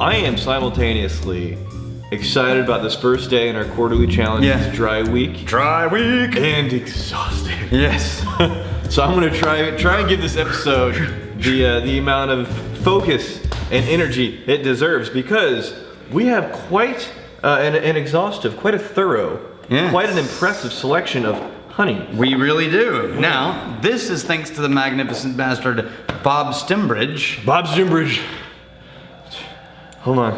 I am simultaneously excited about this first day in our quarterly challenge. Yeah. It's dry week. Dry week. And exhausted. Yes. So I'm gonna try and give this episode the amount of focus and energy it deserves, because we have quite an exhaustive, quite a thorough, quite an impressive selection of honey. We really do. Now, this is thanks to the magnificent bastard Bob Stimbridge. Bob Stimbridge. Hold on.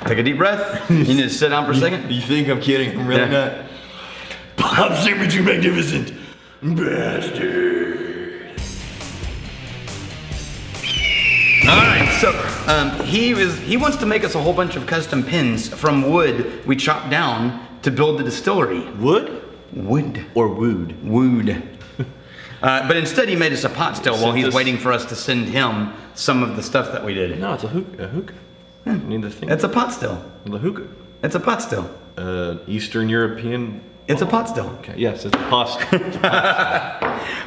Take a deep breath. You need to sit down for a second. You think I'm kidding? I'm really not. Bob Stimbridge, you magnificent bastard. Alright, so he wants to make us a whole bunch of custom pins from wood we chopped down to build the distillery. Wood? Wood. Or wood? Wood. But instead he made us a pot still while he's waiting for us to send him some of the stuff that we did. No, it's a hookah. You need the thing. It's a pot still. The hookah. It's a pot still. Eastern European. It's a pot still. Okay, yes, it's a pot still.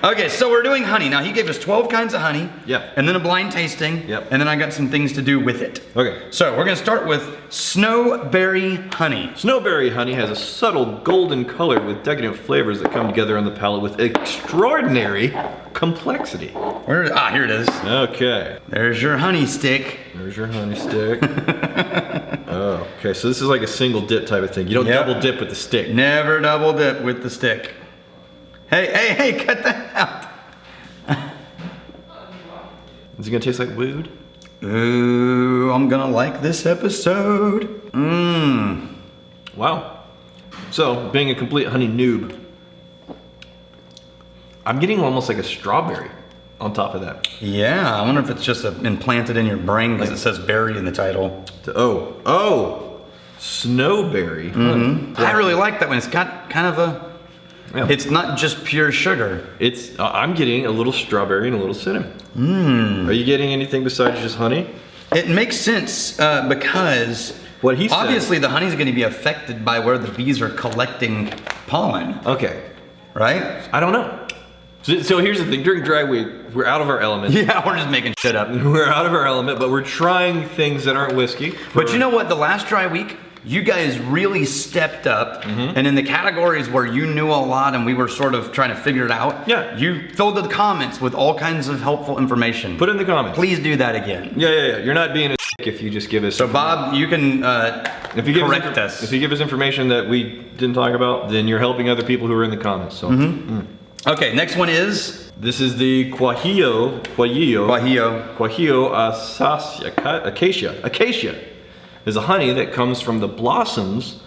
Okay, so we're doing honey. Now he gave us 12 kinds of honey. Yep. And then a blind tasting. Yep. And then I got some things to do with it. Okay. So we're gonna start with Snowberry Honey. Snowberry honey has a subtle golden color with decadent flavors that come together on the palate with extraordinary complexity. Here it is. Okay. There's your honey stick. There's your honey stick. Oh, okay, so this is like a single dip type of thing. You don't double dip with the stick. Never double dip with the stick. Hey, cut that out. Is it gonna taste like wood? Ooh, I'm gonna like this episode. Mmm. Wow. So, being a complete honey noob, I'm getting almost like a strawberry on top of that. Yeah, I wonder if it's just implanted in your brain because it says berry in the title. Oh, snowberry. Mm-hmm. I really like that one. It's got kind of a, it's not just pure sugar. It's, I'm getting a little strawberry and a little cinnamon. Mmm. Are you getting anything besides just honey? It makes sense because what he said, obviously the honey's going to be affected by where the bees are collecting pollen. Okay. Right? I don't know. So here's the thing, during dry week, we're out of our element. Yeah, we're just making shit up. We're out of our element, but we're trying things that aren't whiskey. But you know what, the last dry week, you guys really stepped up, and in the categories where you knew a lot and we were sort of trying to figure it out, you filled the comments with all kinds of helpful information. Put it in the comments. Please do that again. Yeah. You're not being a if you just give us. So Bob, you can correct us. If you give us information that we didn't talk about, then you're helping other people who are in the comments. So. Okay, next one is? This is the Quajillo Acacia. Acacia is a honey that comes from the blossoms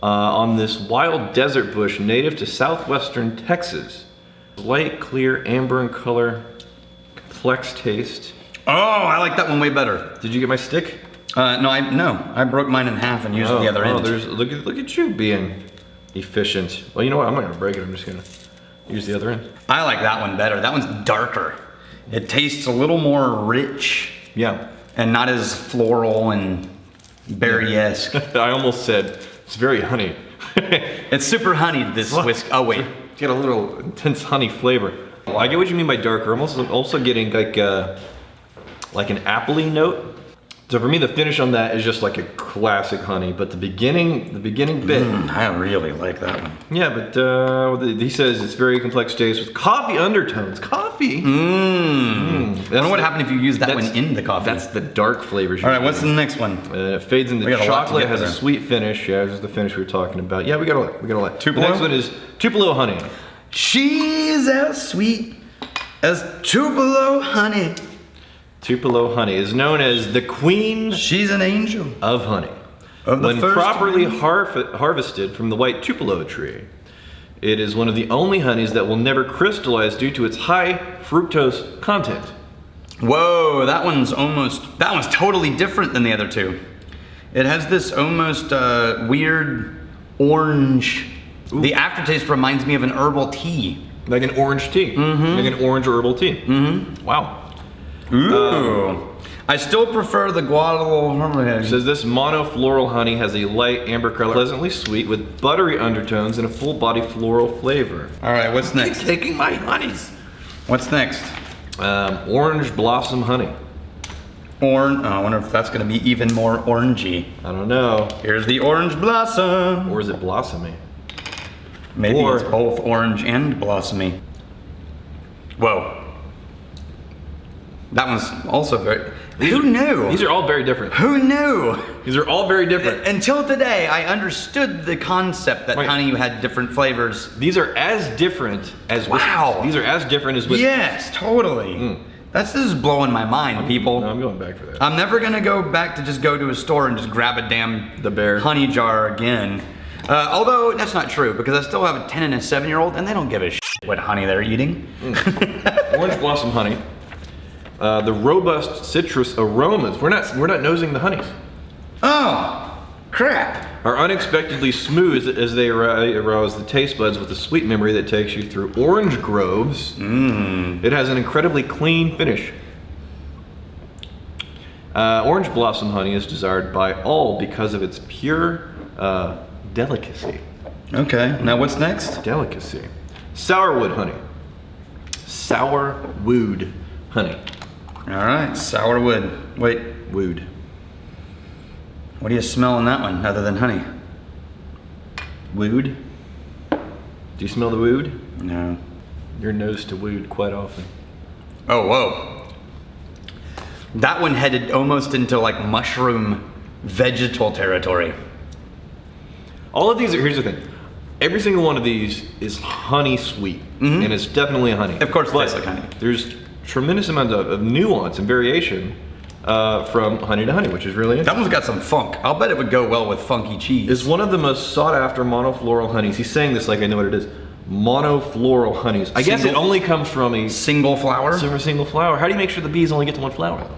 on this wild desert bush native to southwestern Texas. Light, clear, amber in color, complex taste. Oh, I like that one way better. Did you get my stick? No, I broke mine in half and used the other end. Look at you being efficient. Well, you know what? I'm not gonna break it. I'm just gonna use the other end. I like that one better. That one's darker. It tastes a little more rich. Yeah. And not as floral and berry-esque. I almost said it's very honey. It's super honeyed, this whisk. Oh wait. It's got a little intense honey flavor. I get what you mean by darker. I'm also getting like an apple-y note. So for me, the finish on that is just like a classic honey, but the beginning bit. I really like that one. Yeah, but he says it's very complex taste with coffee undertones. Coffee? I don't know what happened if you use that one in the coffee. That's the dark flavors. All right, what's the next one? It fades into chocolate, has a sweet finish. Yeah, this is the finish we were talking about. Yeah, we got a lot. Tupelo? The next one is Tupelo honey. She's as sweet as Tupelo honey. Tupelo honey is known as the queen. She's an angel of honey. When properly harvested from the white Tupelo tree, it is one of the only honeys that will never crystallize due to its high fructose content. Whoa, that one's totally different than the other two. It has this almost weird orange. Ooh. The aftertaste reminds me of an herbal tea. Like an orange tea. Like an orange herbal tea. Wow. Ooh. I still prefer the Guadalupe. It says this monofloral honey has a light amber color, pleasantly sweet with buttery undertones and a full body floral flavor. All right, what's next? You're taking my honeys. What's next? Orange blossom honey. Orange. Oh, I wonder if that's gonna be even more orangey. I don't know. Here's the orange blossom. Or is it blossomy? Maybe it's both orange and blossomy. Whoa. That one's also very... Who knew? These are all very different. Who knew? These are all very different. Until today, I understood the concept that honey had different flavors. These are as different as Whisk. Wow. These are as different as Whisk. Yes, totally. This is blowing my mind, people. No, I'm going back for that. I'm never gonna go back to just go to a store and just grab a damn honey jar again. Although that's not true, because I still have a 10 and a 7-year-old, and they don't give a shit what honey they're eating. Orange blossom honey. The robust citrus aromas. We're not nosing the honeys. Oh, crap. Are unexpectedly smooth as they arouse the taste buds with a sweet memory that takes you through orange groves. It has an incredibly clean finish. Orange blossom honey is desired by all because of its pure delicacy. Okay, now what's next? Delicacy. Sourwood honey. Sourwood honey. All right, sourwood. Wait, Wood. what do you smell in that one other than honey? Wood? Do you smell the wood? No. Your nose to wood quite often. Oh, whoa. That one headed almost into like mushroom vegetal territory. All of these are, here's the thing. Every single one of these is honey sweet, and it's definitely a honey. Of course it but tastes like honey. There's tremendous amount of nuance and variation from honey to honey, which is really interesting. That one's got some funk. I'll bet it would go well with funky cheese. It's one of the most sought after monofloral honeys. He's saying this like I know what it is. Monofloral honeys. I guess it only comes from a single flower? Single flower. How do you make sure the bees only get to one flower?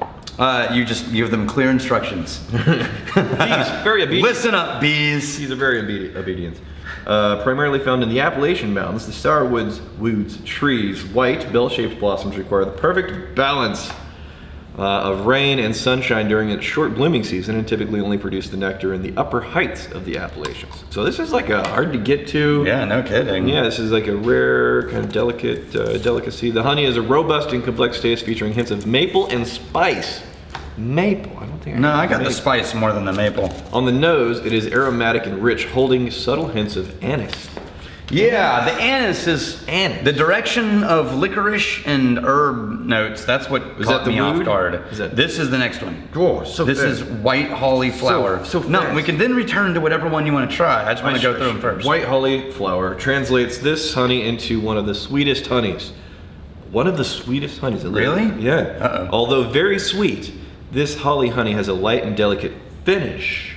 You just give them clear instructions. Bees, very obedient. Listen up, bees. Bees are very obedient. Primarily found in the Appalachian Mountains, the sourwoods trees, white, bell-shaped blossoms require the perfect balance of rain and sunshine during its short blooming season and typically only produce the nectar in the upper heights of the Appalachians. So this is like a hard to get to. Yeah, no kidding. Yeah, this is like a rare kind of delicate delicacy. The honey is a robust and complex taste featuring hints of maple and spice. Maple, I don't think No, I got the spice more than the maple. On the nose, it is aromatic and rich, holding subtle hints of anise. Yeah, the anise is the direction of licorice and herb notes. That's what caught me off guard. This is the next one. Oh, so this is white holly flower. No, we can then return to whatever one you want to try. I just want to go through them first. White holly flower translates this honey into one of the sweetest honeys. One of the sweetest honeys. Really? Yeah. Uh-oh. Although very sweet, this holly honey has a light and delicate finish.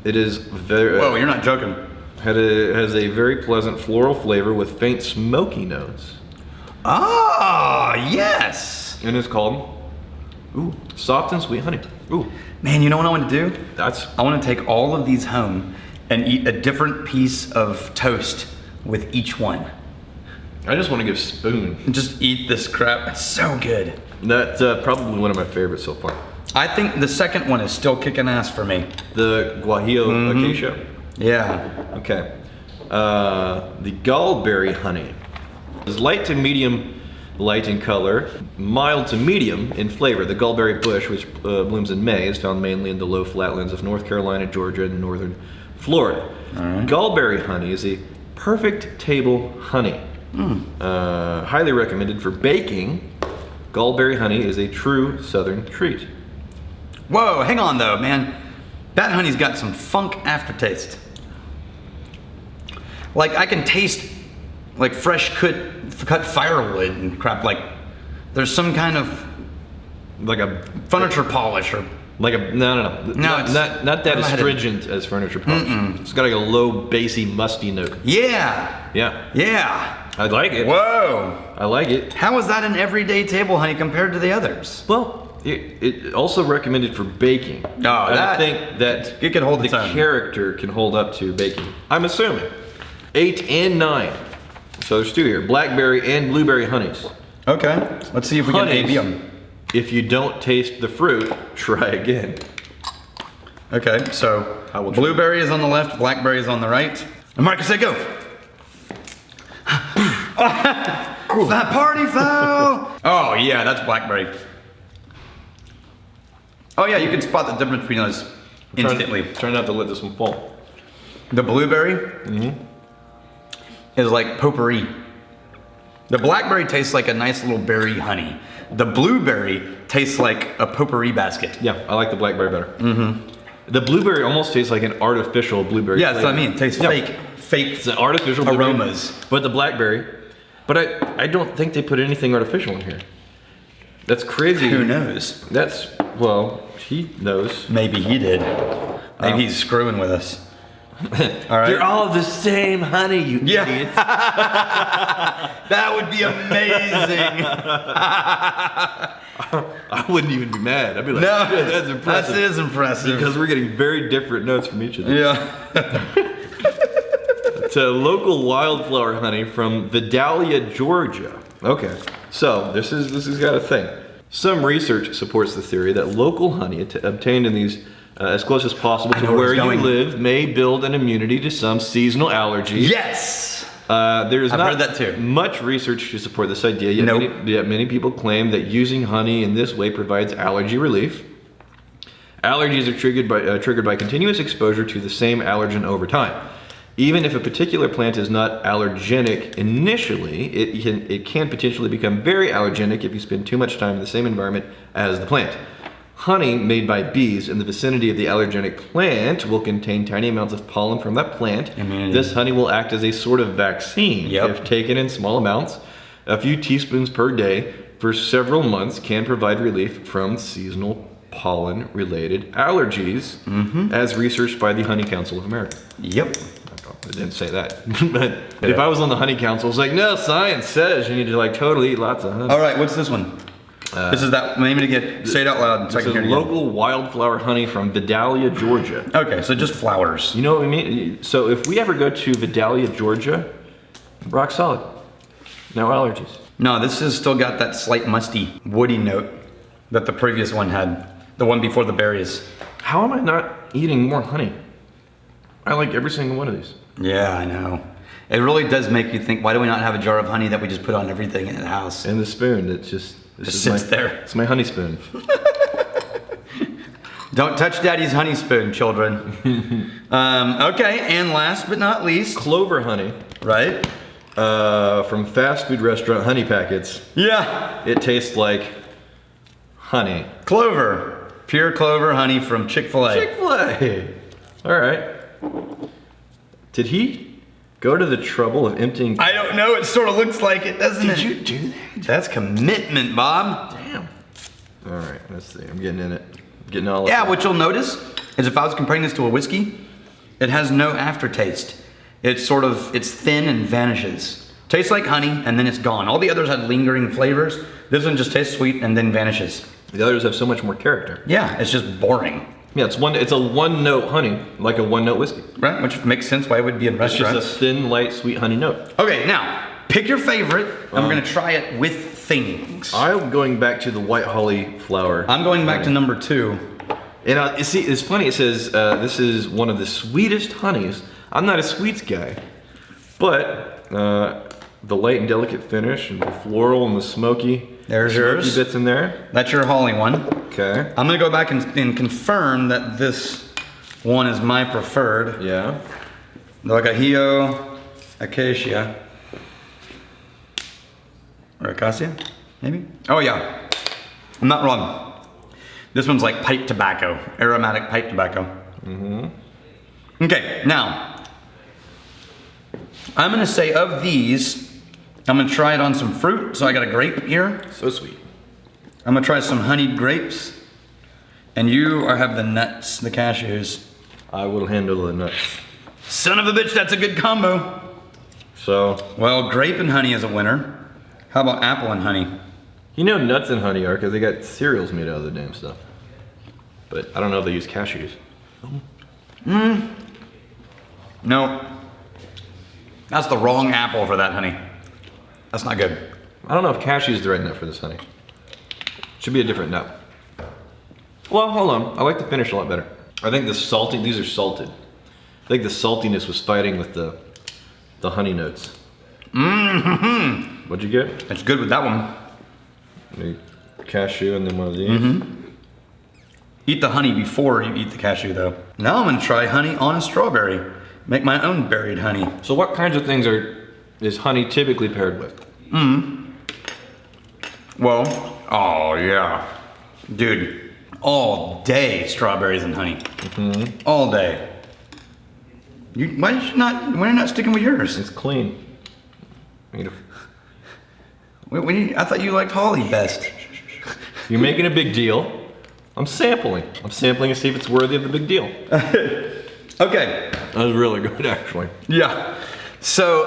It is very... Whoa, you're not joking. Has a very pleasant floral flavor with faint smoky notes. Ah, yes. And it's called soft and sweet honey. Ooh. Man, you know what I want to do? I want to take all of these home and eat a different piece of toast with each one. I just want to give a spoon. And just eat this crap. It's so good. That's probably one of my favorites so far. I think the second one is still kicking ass for me. The Guajillo Acacia? Yeah. Okay. The Gallberry honey is light to medium light in color, mild to medium in flavor. The Gallberry bush, which blooms in May, is found mainly in the low flatlands of North Carolina, Georgia, and northern Florida. Right. Gallberry honey is a perfect table honey. Highly recommended for baking. Gallberry honey is a true southern treat. Whoa, hang on though, man. That honey's got some funk aftertaste. Like I can taste like fresh cut firewood and crap. Like there's some kind of like a furniture polish or like a not that astringent as furniture polish. It's got like a low bassy musty note. Yeah. I like it. Whoa. I like it. How is that an everyday table honey compared to the others? Well, it also recommended for baking. I think that it can hold the character can hold up to baking. I'm assuming. 8 and 9. So there's two here. Blackberry and blueberry honeys. Okay. Let's see if we can AB them. If you don't taste the fruit, try again. Okay, so blueberry is on the left, blackberry is on the right. And Marcus, say go. That party foul! Oh yeah, that's blackberry. Oh yeah, you can spot the difference between those instantly. Try not to let this one fall. The blueberry is like potpourri. The blackberry tastes like a nice little berry honey. The blueberry tastes like a potpourri basket. Yeah, I like the blackberry better. The blueberry almost tastes like an artificial blueberry. Yeah, that's what I mean. It tastes fake. It's an artificial aromas. Blueberry, but the blackberry. But I don't think they put anything artificial in here. That's crazy. Who knows? Well, he knows. Maybe he did. Maybe he's screwing with us. All right. They're all the same honey, you idiots. That would be amazing. I wouldn't even be mad. I'd be like, No, yeah, that's impressive. That is impressive. Because we're getting very different notes from each of them. Yeah. It's a local wildflower honey from Vidalia, Georgia. Okay, so this has got a thing. Some research supports the theory that local honey obtained in these as close as possible to where you live may build an immunity to some seasonal allergies. Yes! I've heard that too. Much research to support this idea, yet many people claim that using honey in this way provides allergy relief. Allergies are triggered by continuous exposure to the same allergen over time. Even if a particular plant is not allergenic initially, it can potentially become very allergenic if you spend too much time in the same environment as the plant. Honey made by bees in the vicinity of the allergenic plant will contain tiny amounts of pollen from that plant. This honey will act as a sort of vaccine if taken in small amounts. A few teaspoons per day for several months can provide relief from seasonal pollen-related allergies, as researched by the Honey Council of America. Yep. I didn't say that, but if I was on the Honey Council, it's like, no, science says you need to like totally eat lots of honey. All right, what's this one? This is that, name it again, say it out loud. This is local wildflower honey from Vidalia, Georgia. Okay, so just flowers. You know what we mean? So if we ever go to Vidalia, Georgia, rock solid. No allergies. No, this has still got that slight musty, woody note that the previous one had. The one before the berries. How am I not eating more honey? I like every single one of these. Yeah, I know. It really does make you think, why do we not have a jar of honey that we just put on everything in the house? And the spoon, it's just sits there. It's my honey spoon. Don't touch daddy's honey spoon, children. Okay, and last but not least. Clover honey. Right? From fast food restaurant Honey Packets. Yeah. It tastes like honey. Clover. Pure clover honey from Chick-fil-A. Chick-fil-A. All right. Did he go to the trouble of emptying? I don't know. It sort of looks like it, doesn't it? Did you do that? That's commitment, Bob. Damn. All right. Let's see. I'm getting in it. Getting all. Yeah. What you'll notice is if I was comparing this to a whiskey, it has no aftertaste. It's thin and vanishes. Tastes like honey and then it's gone. All the others had lingering flavors. This one just tastes sweet and then vanishes. The others have so much more character. Yeah, it's just boring. Yeah, it's a one-note honey, like a one-note whiskey. Right, which makes sense why it would be in restaurants. It's just a thin, light, sweet honey note. Okay, now, pick your favorite, and we're gonna try it with things. I'm going back to the white holly flower. I'm going back to number 2. And you see, it's funny, it says this is one of the sweetest honeys. I'm not a sweets guy, but the light and delicate finish, and the floral and the smoky. There's yours. Bits in there. That's your holly one. Okay. I'm gonna go back and confirm that this one is my preferred. Yeah. The Agahio, Acacia, or Acacia, maybe? Oh yeah, I'm not wrong. This one's like pipe tobacco, aromatic pipe tobacco. Okay, now, I'm gonna say of these, I'm gonna try it on some fruit. So I got a grape here. So sweet. I'm gonna try some honeyed grapes. And you have the nuts, the cashews. I will handle the nuts. Son of a bitch, that's a good combo. So. Well, grape and honey is a winner. How about apple and honey? You know nuts and honey are because they got cereals made out of the damn stuff. But I don't know if they use cashews. No. That's the wrong apple for that honey. That's not good. I don't know if cashew is the right nut for this honey. Should be a different nut. Well, hold on. I like the finish a lot better. I think these are salted. I think the saltiness was fighting with the honey notes. What'd you get? It's good with that one. The cashew and then one of these. Eat the honey before you eat the cashew though. Now I'm gonna try honey on a strawberry. Make my own buried honey. So what kinds of things is honey typically paired with? Well, oh yeah. Dude, all day strawberries and honey. All day. Why are you not sticking with yours? It's clean. I thought you liked holly best. You're making a big deal. I'm sampling. I'm sampling to see if it's worthy of the big deal. Okay. That was really good, actually. Yeah. So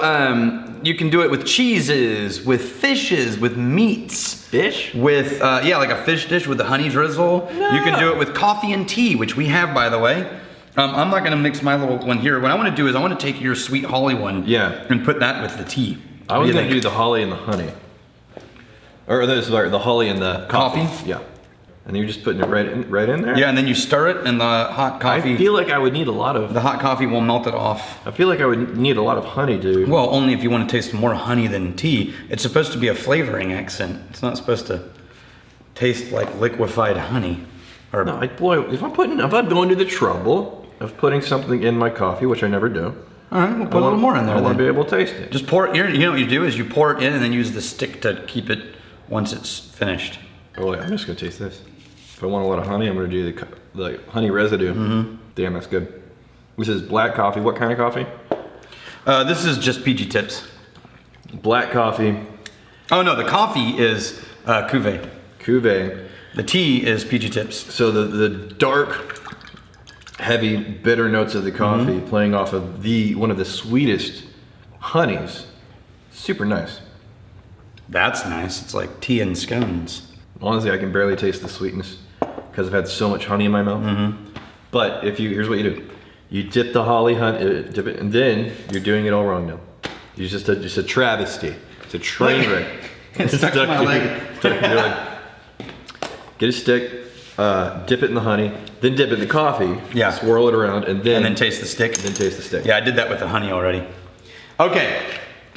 you can do it with cheeses, with fishes, with meats. Fish? With, yeah, like a fish dish with the honey drizzle. No. You can do it with coffee and tea, which we have, by the way. I'm not gonna mix my little one here. What I wanna do is I wanna take your sweet holly one and put that with the tea. I was gonna do the holly and the honey. Or the holly and the coffee. Yeah. And you're just putting it right in there? Yeah, and then you stir it and the hot coffee. I feel like I would need a lot of... The hot coffee will melt it off. I feel like I would need a lot of honey, dude. Well, only if you want to taste more honey than tea. It's supposed to be a flavoring accent. It's not supposed to taste like liquefied honey. Or no, boy, if I'm going to the trouble of putting something in my coffee, which I never do. All right, we'll put a little more in there. I want to be able to taste it. Just pour it. You know what you do is you pour it in and then use the stick to keep it once it's finished. Oh, wait, I'm just gonna taste this. If I want a lot of honey, I'm gonna do the honey residue. Damn, that's good. This is black coffee. What kind of coffee? This is just PG Tips. Black coffee. Oh no, the coffee is Cuvée. Cuvée. The tea is PG Tips. So the dark, heavy, bitter notes of the coffee playing off of one of the sweetest honeys. Super nice. That's nice. It's like tea and scones. Honestly, I can barely taste the sweetness because I've had so much honey in my mouth. But here's what you do: you dip the holly honey, dip it, and then you're doing it all wrong now. It's just a travesty. It's a train wreck. It's stuck to my leg. Get a stick, dip it in the honey, then dip it in the coffee. Yeah. Swirl it around, and then taste the stick. Then taste the stick. Yeah, I did that with the honey already. Okay.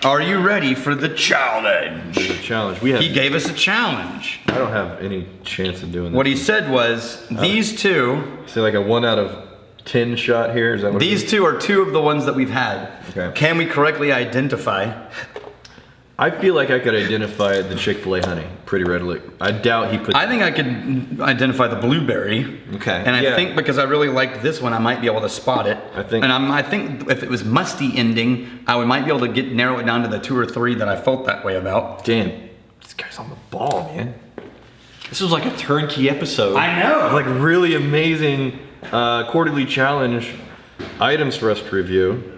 Are you ready for the challenge? The challenge. He gave us a challenge. I don't have any chance of doing that. What he said was, these two... Say like a 1 out of 10 shot here? Is that what These two are two of the ones that we've had. Okay. Can we correctly identify? I feel like I could identify the Chick-fil-A honey pretty readily. I doubt he put... I think I could identify the blueberry. Okay. And I think because I really liked this one, I might be able to spot it. I think if it was musty ending, I might be able to narrow it down to the 2 or 3 that I felt that way about. Damn, this guy's on the ball, man. This was like a turnkey episode. I know. Like really amazing quarterly challenge items for us to review.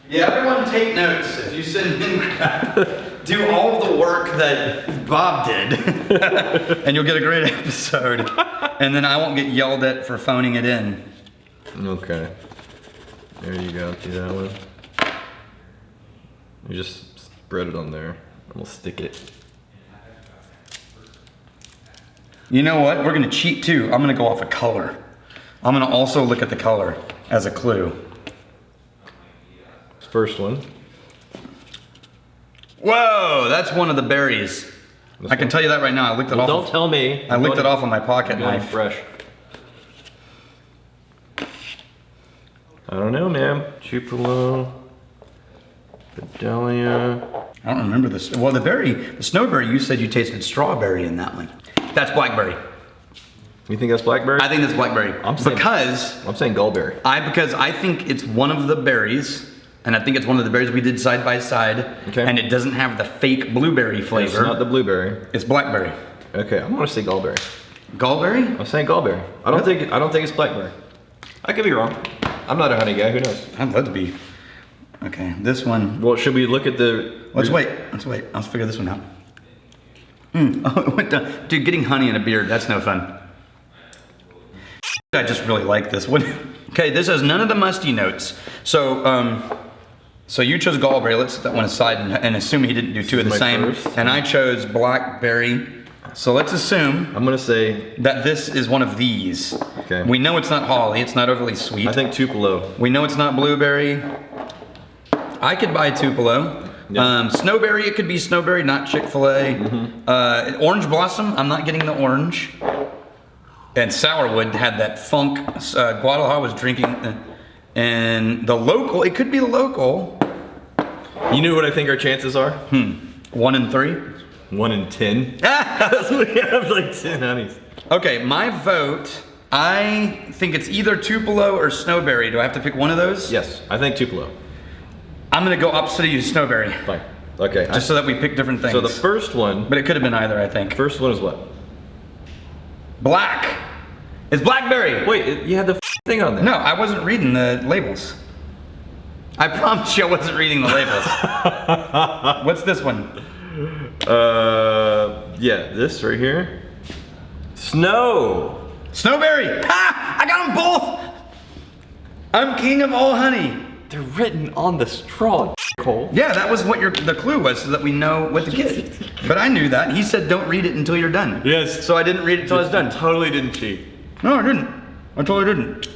Yeah, everyone take notes. If you send in crap, do all the work that Bob did, and you'll get a great episode. And then I won't get yelled at for phoning it in. Okay. There you go. See that one? You just spread it on there. And we'll stick it. You know what? We're gonna cheat too. I'm gonna go off a color. I'm gonna also look at the color as a clue. First one. Whoa, that's one of the berries. I can tell you that right now. I licked it off. Don't tell me. I licked it off on my pocket knife. Fresh. I don't know, man. Tupelo. Vidalia. I don't remember this. Well, the snowberry, you said you tasted strawberry in that one. That's blackberry. You think that's blackberry? I think that's blackberry. I'm saying Gallberry. Because I think it's one of the berries. And I think it's one of the berries we did side by side. Okay. And it doesn't have the fake blueberry flavor. It's not the blueberry. It's blackberry. Okay, I'm gonna say Gallberry. Gallberry? I'm saying Gallberry. I don't think it's blackberry. I could be wrong. I'm not a honey guy. Who knows? I'd love to be. Okay, this one. Well, should we look at the? Let's wait. Let's figure this one out. Oh, it went down. Dude, getting honey in a beard, that's no fun. I just really like this one. Okay, this has none of the musty notes. So you chose Gallberry. Let's set that one aside and assume he didn't do two of the same. First. And I chose Blackberry. So let's assume I'm gonna say that this is one of these. Okay. We know it's not holly. It's not overly sweet. I think Tupelo. We know it's not blueberry. I could buy Tupelo. Yeah. Snowberry, it could be Snowberry, not Chick-fil-A. Orange Blossom, I'm not getting the orange. And Sourwood had that funk. Guadalajara was drinking, and the local. It could be the local. You know what I think our chances are? 1 in 3. 1 in 10. That's what we have, like 10 honeys. Okay, my vote. I think it's either Tupelo or Snowberry. Do I have to pick one of those? Yes, I think Tupelo. I'm gonna go opposite of you, Snowberry. Fine. Okay. Just so that we pick different things. So the first one. But it could have been either, I think. First one is what? Black. It's Blackberry. Wait, you had the thing on there. No, I wasn't reading the labels. I promise you I wasn't reading the labels. What's this one? Yeah, this right here. Snow. Snowberry. Ha! I got them both. I'm king of all honey. They're written on the straw, Cole. Yeah, that was what the clue was, so that we know what to get. But I knew that. He said don't read it until you're done. Yes. So I didn't read it until I was done. Totally didn't cheat. No, I didn't. I totally didn't.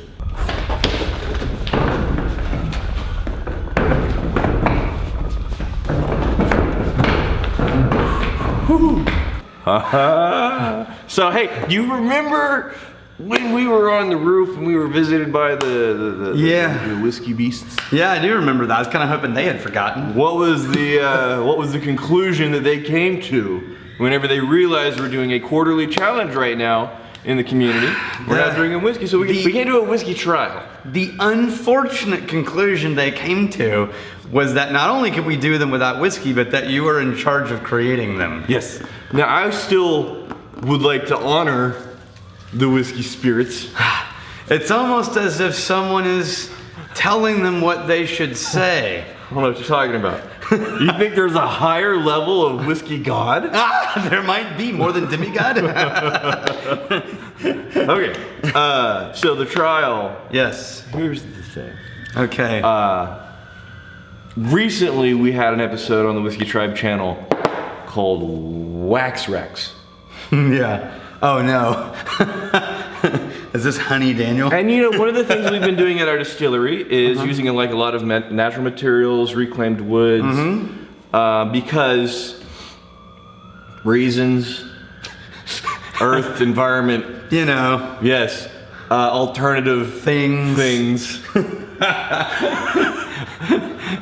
So hey, you remember when we were on the roof and we were visited by the whiskey beasts? Yeah, I do remember that. I was kind of hoping they had forgotten. What was the conclusion that they came to whenever they realized we're doing a quarterly challenge right now in the community? We're not drinking whiskey, so we can't do a whiskey trial. The unfortunate conclusion they came to was that not only could we do them without whiskey, but that you were in charge of creating them. Yes. Now I still would like to honor the whiskey spirits. It's almost as if someone is telling them what they should say. I don't know what you're talking about. You think there's a higher level of whiskey god? There might be more than demigod. Okay. So the trial. Yes. Here's the thing. Okay. Recently we had an episode on the Whiskey Tribe channel called Wax Rex. Yeah. Oh no. Is this honey, Daniel? And you know, one of the things we've been doing at our distillery is using a lot of natural materials, reclaimed woods, because reasons, earth, environment. You know. Yes. Alternative things.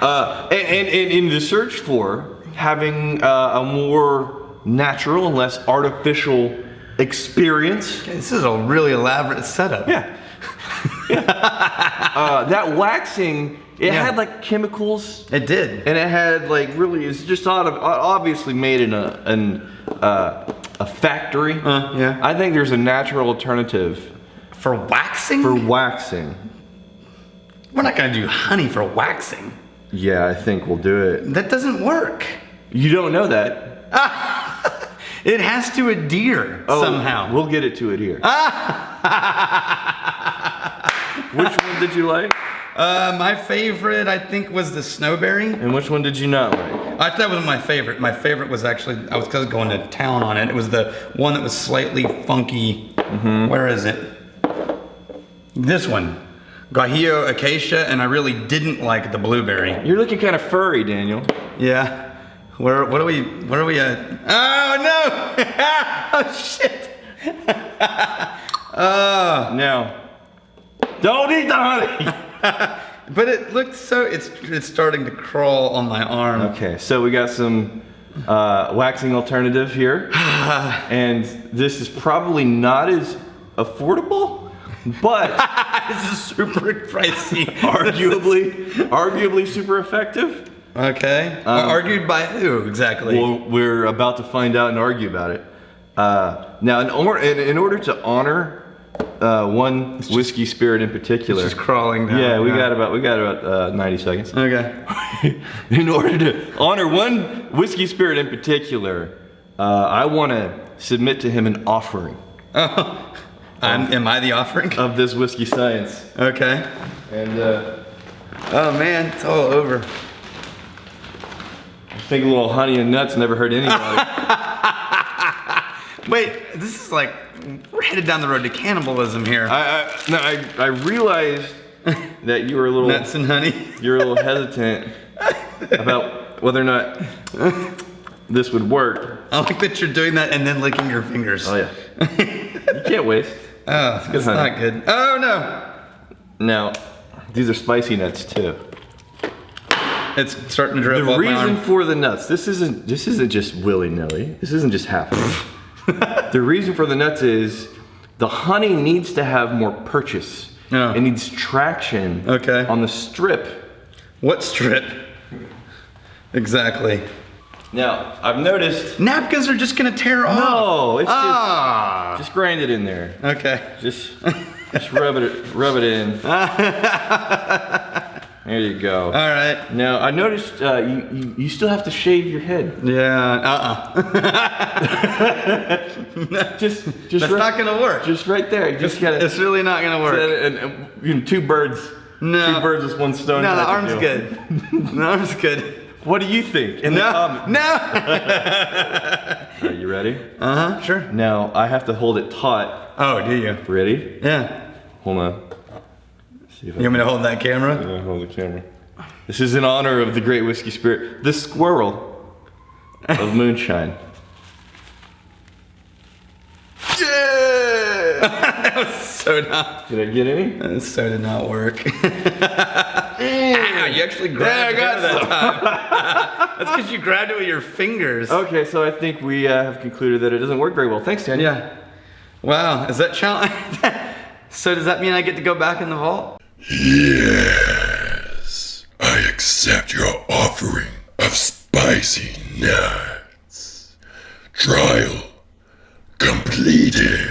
And in the search for having a more natural and less artificial experience. Okay, this is a really elaborate setup. Yeah. That waxing, it had like chemicals. It did. And it had like really, it's just obviously made in a factory. Yeah. I think there's a natural alternative. For waxing? For waxing. We're not gonna do honey for waxing. Yeah, I think we'll do it. That doesn't work. You don't know that. It has to adhere somehow. We'll get it to adhere. Which one did you like? My favorite, I think, was the Snowberry. And which one did you not like? I thought it was my favorite. My favorite was actually, I was going to town on it. It was the one that was slightly funky. Where is it? This one. Guajillo Acacia, and I really didn't like the blueberry. You're looking kind of furry, Daniel. Yeah. Where are we at? Oh no! Oh shit! Now, don't eat the honey! But it looks so, it's starting to crawl on my arm. Okay, so we got some waxing alternative here. And this is probably not as affordable, but this is super pricey. arguably super effective. Okay. Argued by who exactly? Well, we're about to find out and argue about it. Now, in order to honor one whiskey spirit in particular, it's just crawling down. Yeah, we got about 90 seconds. Okay. In order to honor one whiskey spirit in particular, I want to submit to him an offering. Oh. Am I the offering? Of this whiskey science. Okay. And, oh man, it's all over. I think a little honey and nuts never hurt anybody. Wait, this is like, we're headed down the road to cannibalism here. I realized that you were a little... Nuts and honey? You're a little hesitant about whether or not this would work. I like that you're doing that and then licking your fingers. Oh yeah. You can't waste. Oh, it's honey. not good. Oh no! Now, these are spicy nuts too. It's starting to drip The off my reason arm. for the nuts, this isn't just willy-nilly. This isn't just happening. The reason for the nuts is the honey needs to have more purchase. Oh. It needs traction Okay. on the strip. What strip? Exactly. Now, I've noticed. Napkins are just gonna tear off. No, it's Ah. just grind it in there. Okay. Just rub it in. There you go. All right. Now, I noticed you still have to shave your head. Yeah. Just That's not gonna work. Just right there. You just gotta. It's really not gonna work. And, you know, two birds. No. Two birds with one stone. No, the type of arm's deal. good. The arm's good. What do you think? In the comments. No. Are you ready? Sure. Now I have to hold it taut. Oh, do you? Ready? Yeah. Hold on. See if You want me to hold that camera? hold the camera. This is in honor of the great whiskey spirit, the squirrel of moonshine. Yeah! That was so not. Did I get any? That so did not work. Ah, you actually grabbed it that time. That's because you grabbed it with your fingers. Okay, so I think we have concluded that it doesn't work very well. Thanks, Daniel. Yeah. Wow. Is that challenge? So does that mean I get to go back in the vault? Yes, I accept your offering of spicy nuts. Trial completed.